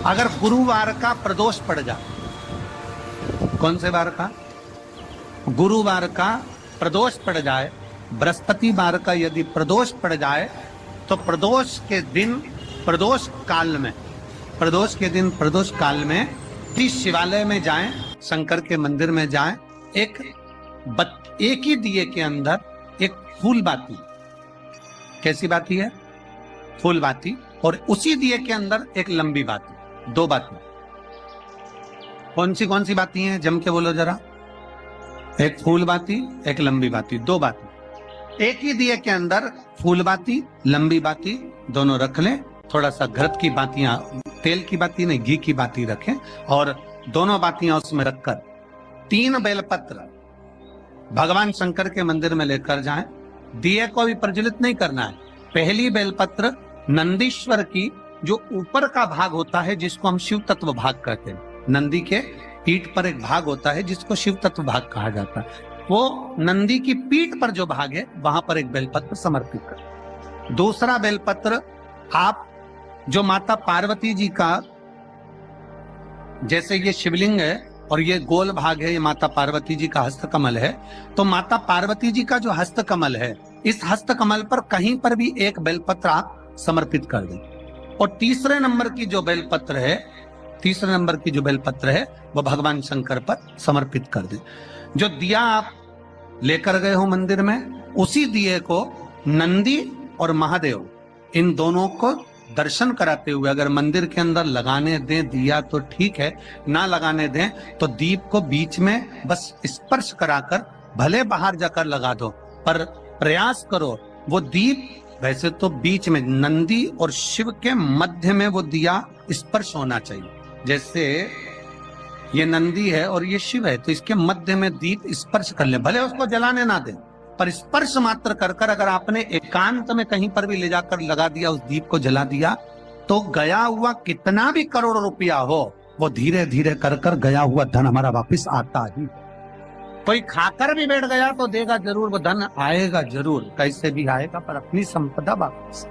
अगर गुरुवार का प्रदोष पड़ जाए, कौन से वार का? गुरुवार का प्रदोष पड़ जाए, बृहस्पतिवार का यदि प्रदोष पड़ जाए, तो प्रदोष के दिन प्रदोष काल में, प्रदोष के दिन प्रदोष काल में इस शिवालय में जाएं, शंकर के मंदिर में जाएं, एक ही दिए के अंदर एक फूल बाती, कैसी बाती है? फूल बाती, और उसी दिए के अंदर एक लंबी बाती, दो बाती। कौन सी बाती हैं? जम के बोलो जरा। एक फूल बाती, एक लंबी बाती, दो बाती। एक ही दिए के अंदर फूल बाती, लंबी बाती दोनों रख लें। थोड़ा सा घृत की बातियां, तेल की बाती नहीं, घी की बाती रखें, और दोनों बातियां उसमें रखकर 3 बेलपत्र भगवान शंकर के मंदिर में लेकर जाएं। दिए को भी प्रज्वलित नहीं करना है। पहली बेलपत्र नंदीश्वर की, जो ऊपर का भाग होता है जिसको हम शिव तत्व भाग कहते हैं, नंदी के पीठ पर एक भाग होता है जिसको शिव तत्व भाग कहा जाता है, वो नंदी की पीठ पर जो भाग है वहां पर एक बेलपत्र समर्पित कर। दूसरा बेलपत्र आप जो माता पार्वती जी का, जैसे ये शिवलिंग है और ये गोल भाग है, ये माता पार्वती जी का हस्तकमल है, तो माता पार्वती जी का जो हस्तकमल है, इस हस्तकमल पर कहीं पर भी एक बेलपत्र आप समर्पित कर दें। और तीसरे नंबर की जो बेलपत्र है वो भगवान शंकर पर समर्पित कर दें। जो दिया आप लेकर गए हो मंदिर में, उसी दिए को नंदी और महादेव, इन दोनों को दर्शन कराते हुए अगर मंदिर के अंदर लगाने दें दिया तो ठीक है, ना लगाने दें तो दीप को बीच में बस स्पर्श कराकर भले बाहर जाकर लगा दो, पर प्रयास करो वो दीप, वैसे तो बीच में नंदी और शिव के मध्य में वो दिया स्पर्श होना चाहिए। जैसे ये नंदी है और ये शिव है, तो इसके मध्य में दीप स्पर्श कर ले, भले उसको जलाने ना दें, पर स्पर्श मात्र कर कर अगर आपने एकांत में कहीं पर भी ले जाकर लगा दिया, उस दीप को जला दिया, तो गया हुआ कितना भी करोड़ रुपया हो, वो धीरे धीरे कर कर गया हुआ धन हमारा वापस आता ही। कोई खाकर भी बैठ गया तो देगा जरूर, वो धन आएगा जरूर, कैसे भी आएगा, पर अपनी संपदा वापस।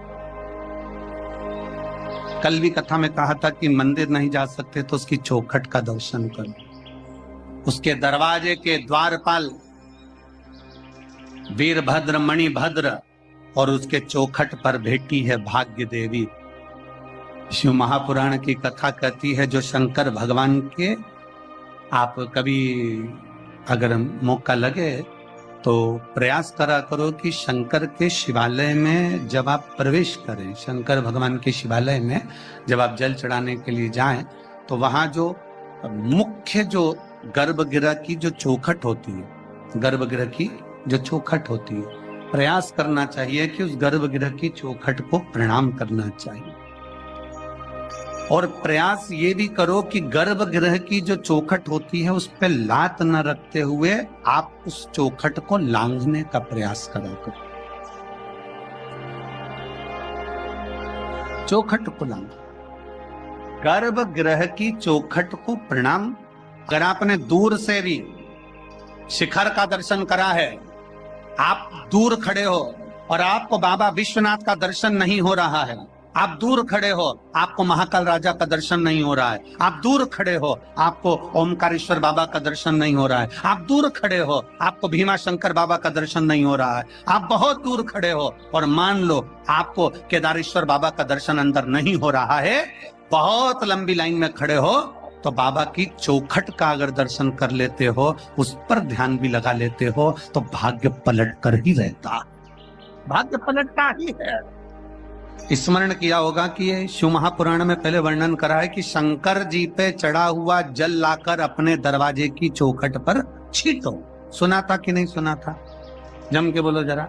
कल भी कथा में कहा था कि मंदिर नहीं जा सकते तो उसकी चौखट का दर्शन करो, उसके दरवाजे के द्वारपाल वीरभद्र मणिभद्र और उसके चौखट पर बैठी है भाग्य देवी। शिव महापुराण की कथा कहती है, जो शंकर भगवान के, आप कभी अगर मौका लगे तो प्रयास करा करो कि शंकर के शिवालय में जब आप प्रवेश करें, शंकर भगवान के शिवालय में जब आप जल चढ़ाने के लिए जाएं, तो वहां जो मुख्य जो गर्भगृह की जो चौखट होती है, गर्भगृह की जो चौखट होती है, प्रयास करना चाहिए कि उस गर्भगृह की चौखट को प्रणाम करना चाहिए। और प्रयास ये भी करो कि गर्भगृह की जो चौखट होती है उस पर लात न रखते हुए आप उस चौखट को लांघने का प्रयास करा करो। चौखट को लांघ, गर्भगृह की चौखट को प्रणाम। अगर आपने दूर से भी शिखर का दर्शन करा है, आप दूर खड़े हो और आपको बाबा विश्वनाथ का दर्शन नहीं हो रहा है, आप दूर खड़े हो, आपको महाकाल राजा का दर्शन नहीं हो रहा है, आप दूर खड़े हो, आपको ओमकारेश्वर बाबा का दर्शन नहीं हो रहा है, आप दूर खड़े हो, आपको भीमा शंकर बाबा का दर्शन नहीं हो रहा है, आप बहुत दूर खड़े हो और मान लो आपको केदारेश्वर बाबा का दर्शन अंदर नहीं हो रहा है, बहुत लंबी लाइन में खड़े हो, तो बाबा की चौखट का अगर दर्शन कर लेते हो, उस पर ध्यान भी लगा लेते हो, तो भाग्य पलट कर ही रहता, भाग्य पलटता ही है। स्मरण किया होगा कि ये शिव महापुराण में पहले वर्णन करा है कि शंकर जी पे चढ़ा हुआ जल लाकर अपने दरवाजे की चौखट पर छींटो। सुना था कि नहीं सुना था? जम के बोलो जरा,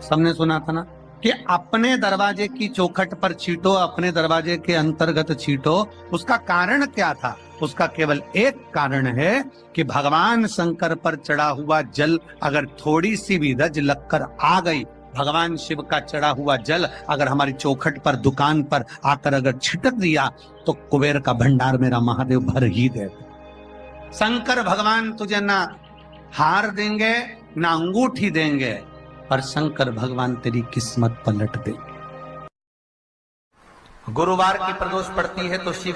सबने सुना था ना कि अपने दरवाजे की चौखट पर छींटो, अपने दरवाजे के अंतर्गत छींटो। उसका कारण क्या था? उसका केवल एक कारण है कि भगवान शंकर पर चढ़ा हुआ जल अगर थोड़ी सी भी रज लगकर आ गई, भगवान शिव का चढ़ा हुआ जल अगर हमारी चौखट पर, दुकान पर आकर अगर छिटक दिया, तो कुबेर का भंडार मेरा महादेव भर ही दे। शंकर भगवान तुझे ना हार देंगे ना अंगूठी देंगे, पर शंकर भगवान तेरी किस्मत पलट दे। गुरुवार की प्रदोष पड़ती है तो शिव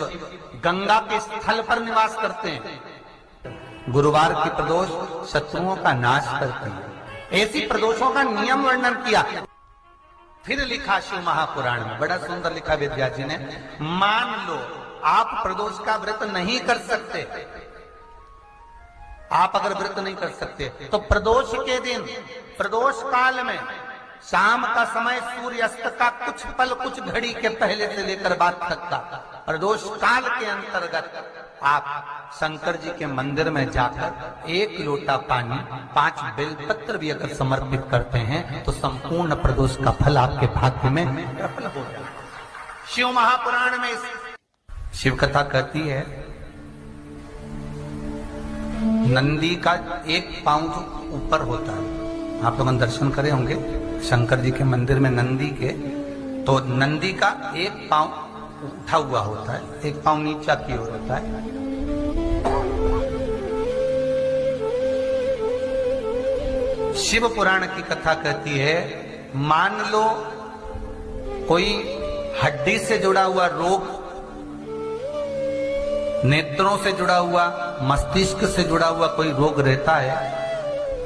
गंगा के स्थल पर निवास करते हैं। गुरुवार की प्रदोष शत्रुओं का नाश करती है। ऐसी प्रदोषों का नियम वर्णन किया। फिर लिखा शिव महापुराण में, बड़ा सुंदर लिखा वेदव्यास जी ने, मान लो आप प्रदोष का व्रत नहीं कर सकते, आप अगर व्रत नहीं कर सकते तो प्रदोष के दिन, प्रदोष काल में शाम का समय सूर्यास्त का कुछ पल, कुछ घड़ी के पहले से लेकर बाद तक का प्रदोष काल के अंतर्गत आप शंकर जी के मंदिर में जाकर 1 लोटा पानी, 5 बेलपत्र भी अगर समर्पित करते हैं तो संपूर्ण प्रदोष का फल आपके भाग्य में प्रबल हो जाए। शिव महापुराण में शिव कथा कहती है, नंदी का एक पांव जो ऊपर होता है, आप लोग दर्शन करे होंगे शंकर जी के मंदिर में नंदी के, तो नंदी का एक पांव उठा हुआ होता है, एक पांव नीचा की ओर होता है। शिव पुराण की कथा कहती है, मान लो कोई हड्डी से जुड़ा हुआ रोग, नेत्रों से जुड़ा हुआ, मस्तिष्क से जुड़ा हुआ कोई रोग रहता है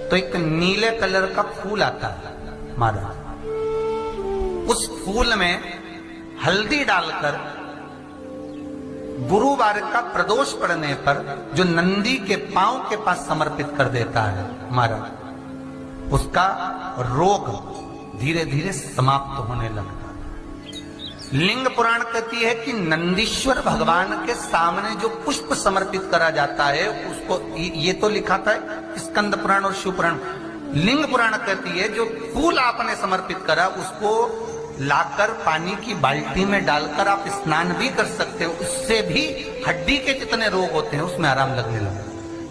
तो एक नीले कलर का फूल आता है महाराज, उस फूल में हल्दी डालकर गुरुवार का प्रदोष पड़ने पर जो नंदी के पांव के पास समर्पित कर देता है महाराज, उसका रोग धीरे धीरे समाप्त होने लगता है। लिंग पुराण कहती है कि नंदीश्वर भगवान के सामने जो पुष्प समर्पित करा जाता है उसको, ये तो लिखा था स्कंद पुराण और शिव पुराण, लिंग पुराण कहती है जो फूल आपने समर्पित करा उसको लाकर पानी की बाल्टी में डालकर आप स्नान भी कर सकते हो, उससे भी हड्डी के जितने रोग होते हैं उसमें आराम लगने लगा।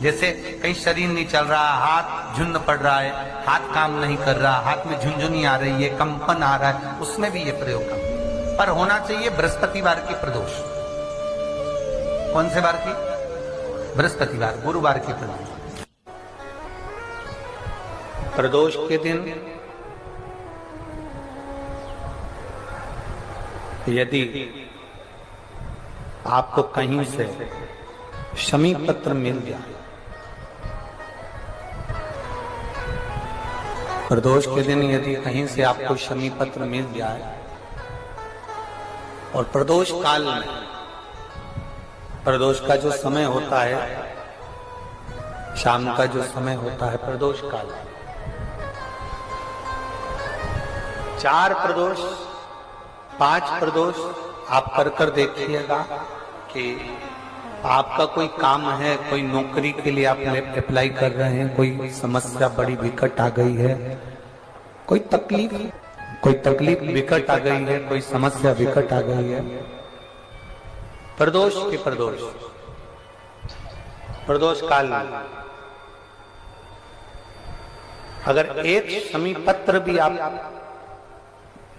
जैसे कहीं शरीर नहीं चल रहा, हाथ झुंड पड़ रहा है, हाथ काम नहीं कर रहा, हाथ में झुंझुनी आ रही है, कंपन आ रहा है, उसमें भी ये प्रयोग कर, पर होना चाहिए बृहस्पतिवार की प्रदोष। कौन से वार की? बृहस्पतिवार, गुरुवार की प्रदोष। प्रदोष के दिन यदि आपको कहीं से शमी पत्र मिल जाए, प्रदोष के दिन यदि कहीं से आपको शमी पत्र मिल जाए और प्रदोष काल में, प्रदोष का जो समय होता है, शाम का जो समय होता है प्रदोष काल, 4 प्रदोष 5 प्रदोष आप कर देखिएगा कि आपका कोई काम है, कोई नौकरी के लिए आप अप्लाई कर रहे हैं, कोई समस्या बड़ी विकट आ गई है, कोई तकलीफ विकट आ गई है, कोई समस्या विकट आ गई है, प्रदोष के प्रदोष काल में अगर एक शमी पत्र भी आप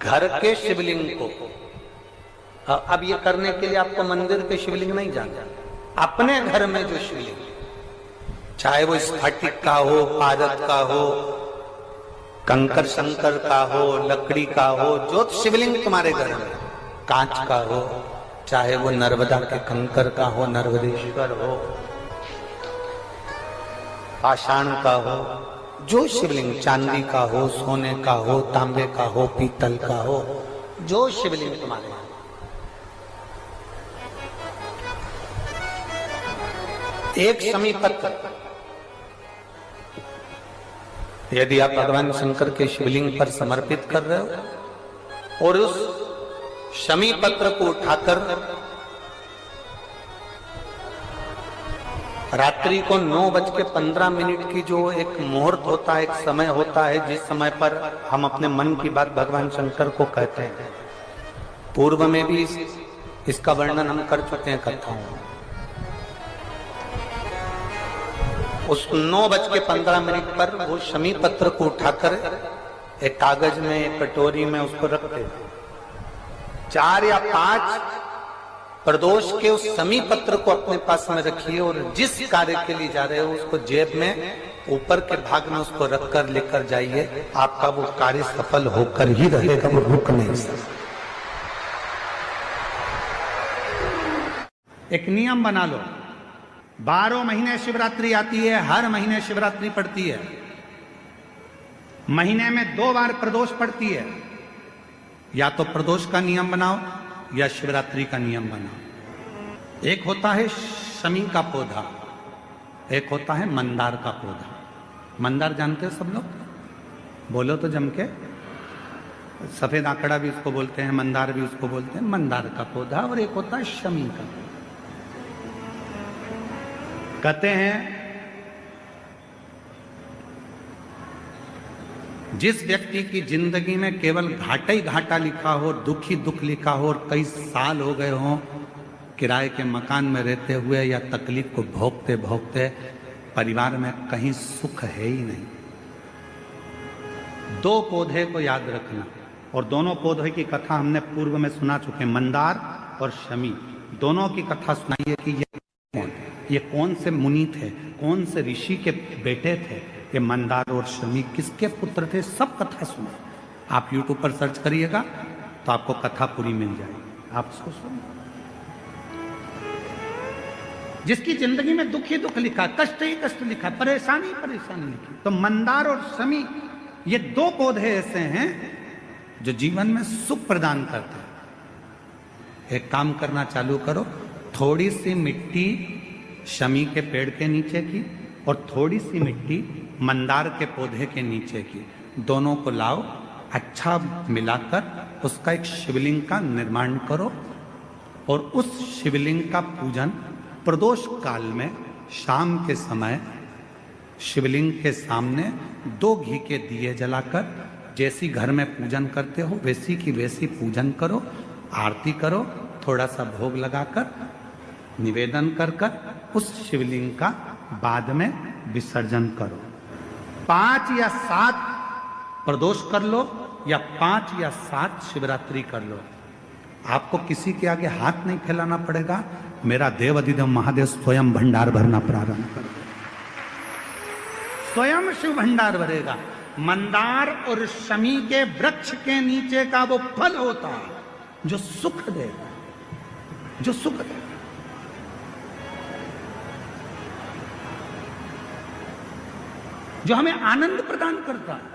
घर के शिवलिंग को, अब ये करने के लिए आपको मंदिर पे शिवलिंग नहीं जाना, अपने घर में जो शिवलिंग, चाहे वो स्फटिक का हो, पारद का हो, कंकर शंकर का हो, लकड़ी का हो, जो शिवलिंग तुम्हारे घर में, कांच का हो, चाहे वो नर्मदा के कंकर का हो, नर्मदेश्वर हो, पाषाण का हो, जो शिवलिंग, चांदी का हो, सोने का हो, तांबे का हो, पीतल का हो, जो शिवलिंग तुम्हारे, एक शमी पत्र यदि आप भगवान शंकर के शिवलिंग पर समर्पित कर रहे हो और उस शमी पत्र को उठाकर रात्रि को 9:15 की जो एक मुहूर्त होता है, एक समय होता है, जिस समय पर हम अपने मन की बात भगवान शंकर को कहते हैं, पूर्व में भी इसका वर्णन हम कर चुके हैं कथाओं में। उस 9:15 पर वो शमी पत्र को उठाकर एक कागज में, एक कटोरी में उसको रखते हैं। 4 या 5 प्रदोष के उस शमी पत्र को अपने पास में रखिए और जिस कार्य के लिए जा रहे हो उसको जेब में ऊपर के भाग में उसको रखकर लेकर जाइए, आपका वो कार्य सफल होकर ही रहेगा, वो रुक नहीं सकता। एक नियम बना लो, 12 महीने शिवरात्रि आती है, हर महीने शिवरात्रि पड़ती है, महीने में 2 बार प्रदोष पड़ती है। या तो प्रदोष का नियम बनाओ या शिवरात्रि का नियम बनाओ। एक होता है शमी का पौधा, एक होता है मंदार का पौधा। मंदार जानते हो सब लोग? बोलो तो जम के। सफेद आंकड़ा भी उसको बोलते हैं, मंदार भी उसको बोलते हैं। मंदार का पौधा और एक होता है शमी का। कहते हैं जिस व्यक्ति की जिंदगी में केवल घाटा ही घाटा लिखा हो, दुख ही दुख लिखा हो और कई साल हो गए हों किराए के मकान में रहते हुए या तकलीफ को भोगते भोगते, परिवार में कहीं सुख है ही नहीं, 2 पौधे को याद रखना। और दोनों पौधे की कथा हमने पूर्व में सुना चुके, मंदार और शमी। दोनों की कथा सुनाइए कि ये कौन से मुनि थे, कौन से ऋषि के बेटे थे, ये मंदार और शमी किसके पुत्र थे, सब कथा सुनो। आप YouTube पर सर्च करिएगा तो आपको कथा पूरी मिल जाएगी, आप उसको सुनो। जिसकी जिंदगी में दुख ही दुख लिखा, कष्ट ही कष्ट लिखा, परेशानी परेशानी लिखी, तो मंदार और शमी ये 2 पौधे ऐसे हैं जो जीवन में सुख प्रदान करते हैं। एक काम करना चालू करो, थोड़ी सी मिट्टी शमी के पेड़ के नीचे की और थोड़ी सी मिट्टी मंदार के पौधे के नीचे की, दोनों को लाओ, अच्छा मिलाकर उसका एक शिवलिंग का निर्माण करो और उस शिवलिंग का पूजन प्रदोष काल में शाम के समय शिवलिंग के सामने 2 घी के दिए जलाकर, जैसी घर में पूजन करते हो वैसी की वैसी पूजन करो, आरती करो, थोड़ा सा भोग लगाकर निवेदन कर उस शिवलिंग का बाद में विसर्जन करो। 5 या 7 प्रदोष कर लो या 5 या 7 शिवरात्रि कर लो, आपको किसी के आगे हाथ नहीं फैलाना पड़ेगा। मेरा देव अधिदेव महादेव स्वयं भंडार भरना प्रारंभ कर दे, स्वयं शिव भंडार भरेगा। मंदार और शमी के वृक्ष के नीचे का वो फल होता है जो सुख देगा, जो सुख देगा। जो हमें आनंद प्रदान करता है।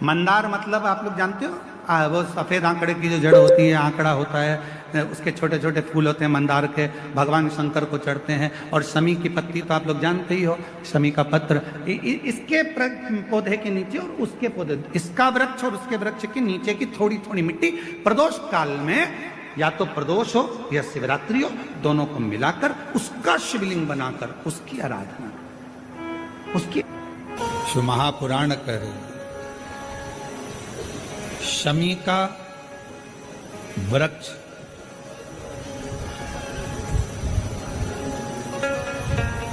मंदार मतलब आप लोग जानते हो, वो सफेद आंकड़े की जो जड़ होती है, आंकड़ा होता है, उसके छोटे छोटे फूल होते हैं मंदार के, भगवान शंकर को चढ़ते हैं। और शमी की पत्ती तो आप लोग जानते ही हो, शमी का पत्र, इसके पौधे के नीचे और उसके पौधे, इसका वृक्ष और उसके वृक्ष के नीचे की थोड़ी थोड़ी मिट्टी प्रदोष काल में, या तो प्रदोष हो या शिवरात्रि हो, दोनों को मिलाकर उसका शिवलिंग बनाकर उसकी आराधना, उसकी शिव महापुराण करे। शमी का वृक्ष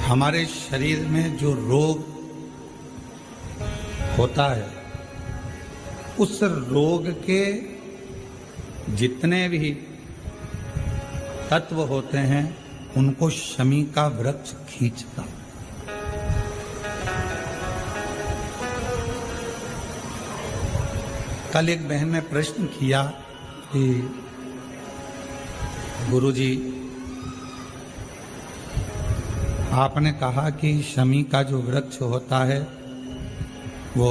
हमारे शरीर में जो रोग होता है, उस रोग के जितने भी तत्व होते हैं उनको शमी का वृक्ष खींचता। कल एक बहन ने प्रश्न किया कि गुरुजी, आपने कहा कि शमी का जो वृक्ष होता है वो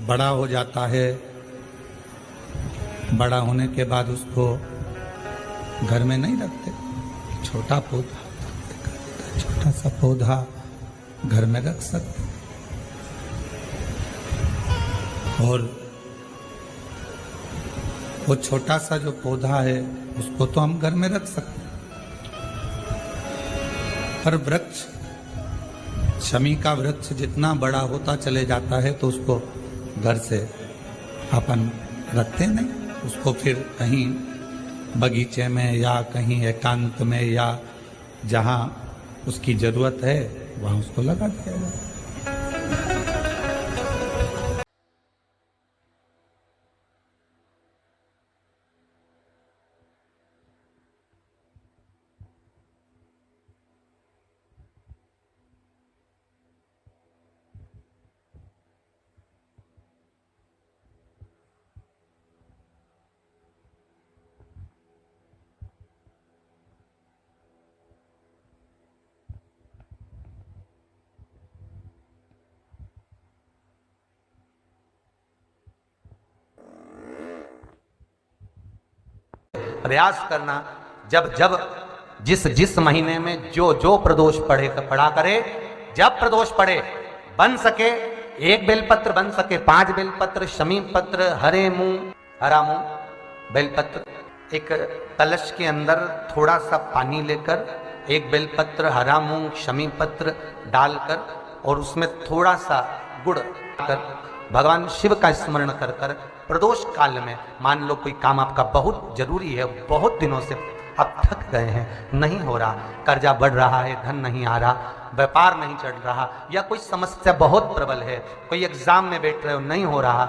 बड़ा हो जाता है, बड़ा होने के बाद उसको घर में नहीं रखते, छोटा पौधा, छोटा सा पौधा घर में रख सकते, और वो छोटा सा जो पौधा है उसको तो हम घर में रख सकते हैं, पर वृक्ष, शमी का वृक्ष जितना बड़ा होता चले जाता है तो उसको घर से अपन रखते नहीं, उसको फिर कहीं बगीचे में या कहीं एकांत में या जहाँ उसकी जरूरत है वहाँ उसको लगा दिया जाए। प्रयास करना, जब जब जिस जिस महीने में जो जो प्रदोष पड़ा करे, जब प्रदोष पड़े बन सके 1 बेलपत्र, बन सके 5 बेलपत्र, शमी पत्र, हरा मूंग बेलपत्र, एक कलश के अंदर थोड़ा सा पानी लेकर 1 बेलपत्र, हरा मूंग, शमी पत्र डालकर और उसमें थोड़ा सा गुड़ कर भगवान शिव का स्मरण कर कर प्रदोष काल में, मान लो कोई काम आपका बहुत जरूरी है, बहुत दिनों से अब थक गए हैं, नहीं हो रहा, कर्जा बढ़ रहा है, धन नहीं आ रहा, व्यापार नहीं चल रहा, या कोई समस्या बहुत प्रबल है, कोई एग्जाम में बैठ रहे हो नहीं हो रहा,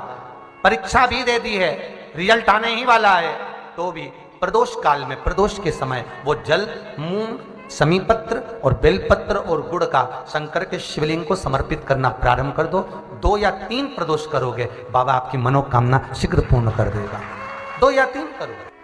परीक्षा भी दे दी है, रिजल्ट आने ही वाला है, तो भी प्रदोष काल में, प्रदोष के समय वो जल, मूंग, समीपत्र और बेलपत्र और गुड़ का शंकर के शिवलिंग को समर्पित करना प्रारंभ कर दो। 2 या 3 प्रदोष करोगे, बाबा आपकी मनोकामना शीघ्र पूर्ण कर देगा। 2 या 3 करोगे।